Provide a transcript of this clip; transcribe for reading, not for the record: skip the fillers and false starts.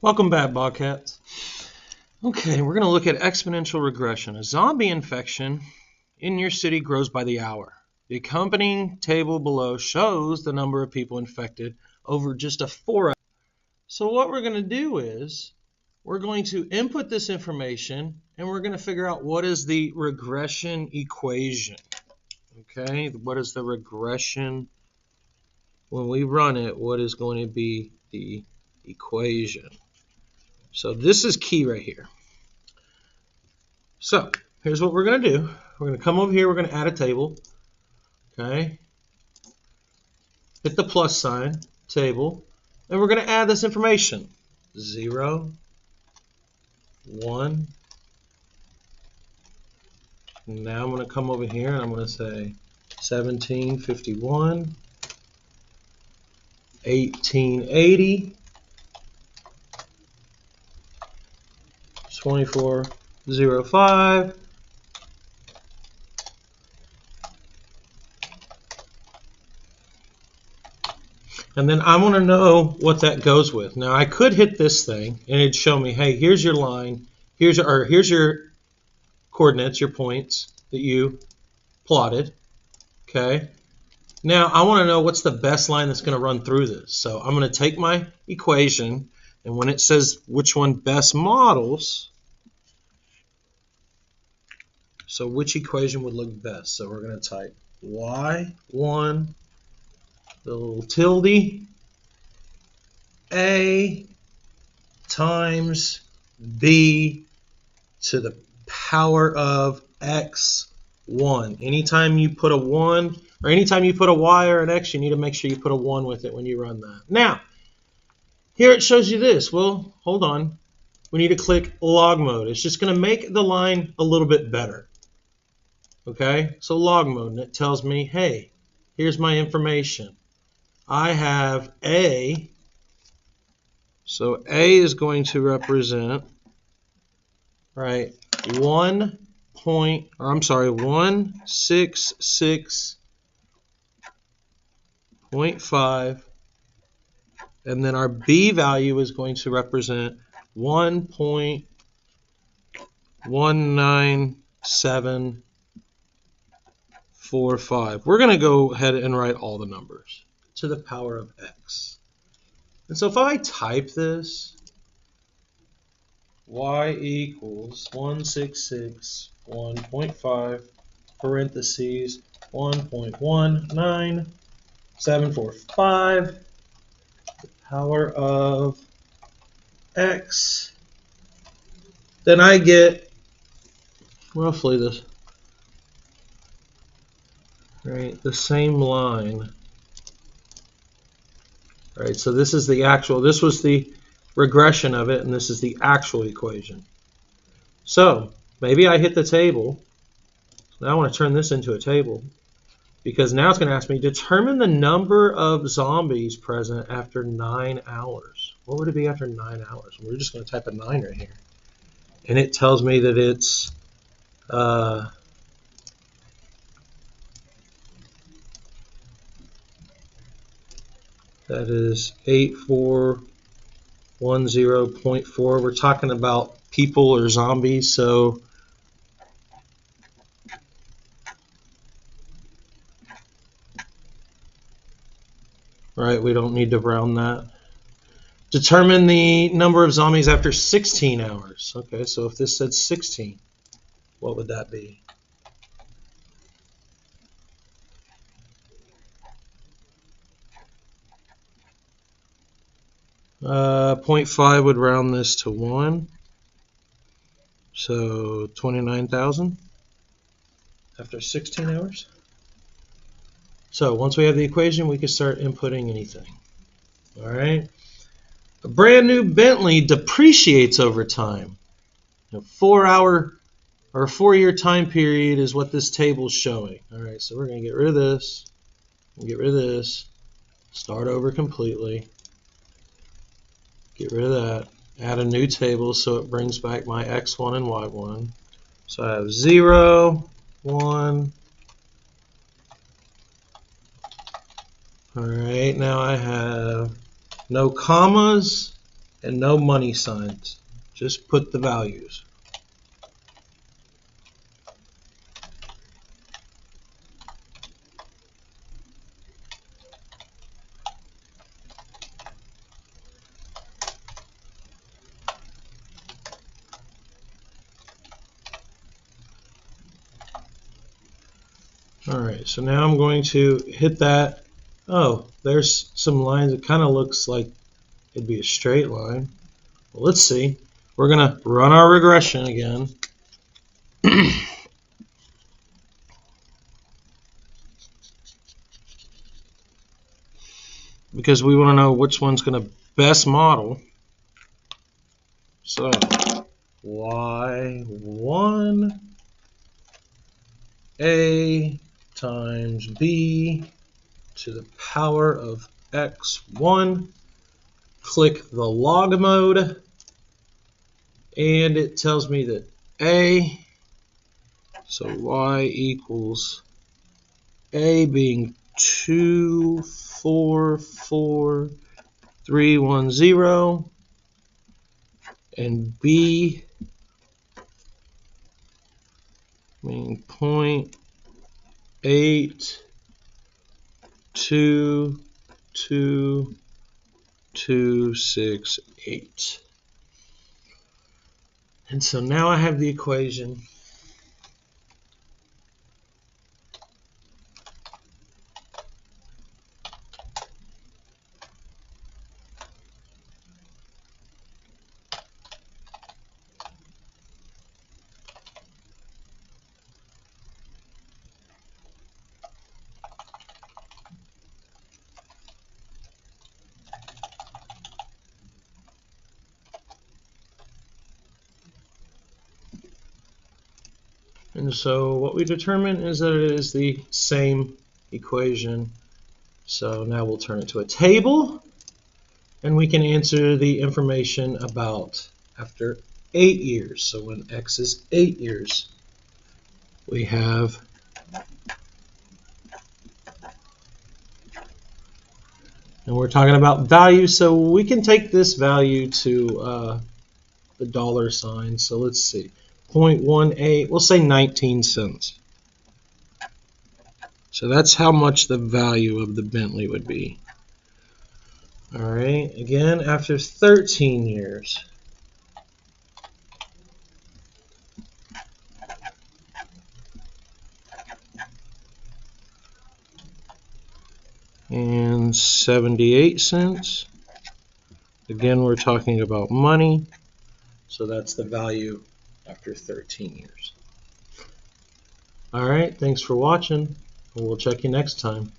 Welcome back, Bobcats. Okay, we're going to look at exponential regression. A zombie infection in your city grows by the hour. The accompanying table below shows the number of people infected over just a 4 hour. So what we're going to do is we're going to input this information and we're going to figure out what is the regression equation. Okay, what is the regression? When we run it, what is going to be the equation? So this is key right here. So here's what we're going to do. We're going to come over here. We're going to add a table. Okay. Hit the plus sign, table. And we're going to add this information. 0, 1. Now I'm going to come over here and I'm going to say 1751, 1880, 2405, and then I want to know what that goes with. Now I could hit this thing and it'd show me, hey, here's your line, here's your coordinates, your points that you plotted. Okay. Now I want to know what's the best line that's going to run through this. So I'm going to take my equation, and when it says which one best models, so which equation would look best? So we're going to type y1, the little tilde, a times b to the power of x1. Anytime you put a 1, or anytime you put a y or an x, you need to make sure you put a 1 with it when you run that. Now, here it shows you this. Well, hold on. We need to click log mode. It's just going to make the line a little bit better. Okay, so log mode, and it tells me, hey, here's my information. I have A, so A is going to represent, right, 166.5, and then our B value is going to represent 1.19745. We're going to go ahead and write all the numbers to the power of x. And so if I type this, y equals 166.1.5 parentheses 1.19745, the power of x, then I get roughly this. Right, the same line. Right, so this is the actual, this was the regression of it, and this is the actual equation. So maybe I hit the table. Now I want to turn this into a table, because now it's going to ask me, determine the number of zombies present after 9 hours. What would it be after 9 hours? We're just going to type a 9 right here. And it tells me that it's that is 8410.4. We're talking about people or zombies, so right, we don't need to round that. Determine the number of zombies after 16 hours. Okay, so if this said 16, what would that be? Uh, 0.5 would round this to 1. So 29,000 after 16 hours. So once we have the equation, we can start inputting anything. All right. A brand new Bentley depreciates over time. A 4-year time period is what this table is showing. All right, so we're going to get rid of this, and get rid of this, start over completely, get rid of that, add a new table so it brings back my x1 and y1. So I have 0, 1. All right, now I have no commas, and no money signs. Just put the values. Alright, so now I'm going to hit that. Oh, there's some lines. It kind of looks like it'd be a straight line. Well, let's see. We're going to run our regression again. Because we want to know which one's going to best model. So, y1 a times b to the power of x1. Click the log mode, and it tells me that a, so y equals a being 244,310, and b being 0.82268. And so now I have the equation. And so what we determine is that it is the same equation. So now we'll turn it to a table, and we can answer the information about after 8 years. So when x is 8 years, we have and we're talking about value, so we can take this value to the dollar sign. So let's see. 0.18, we'll say 19 cents. So that's how much the value of the Bentley would be. All right, again, after 13 years. And 78 cents. Again, we're talking about money. So that's the value after 13 years. All right, thanks for watching, and we'll check you next time.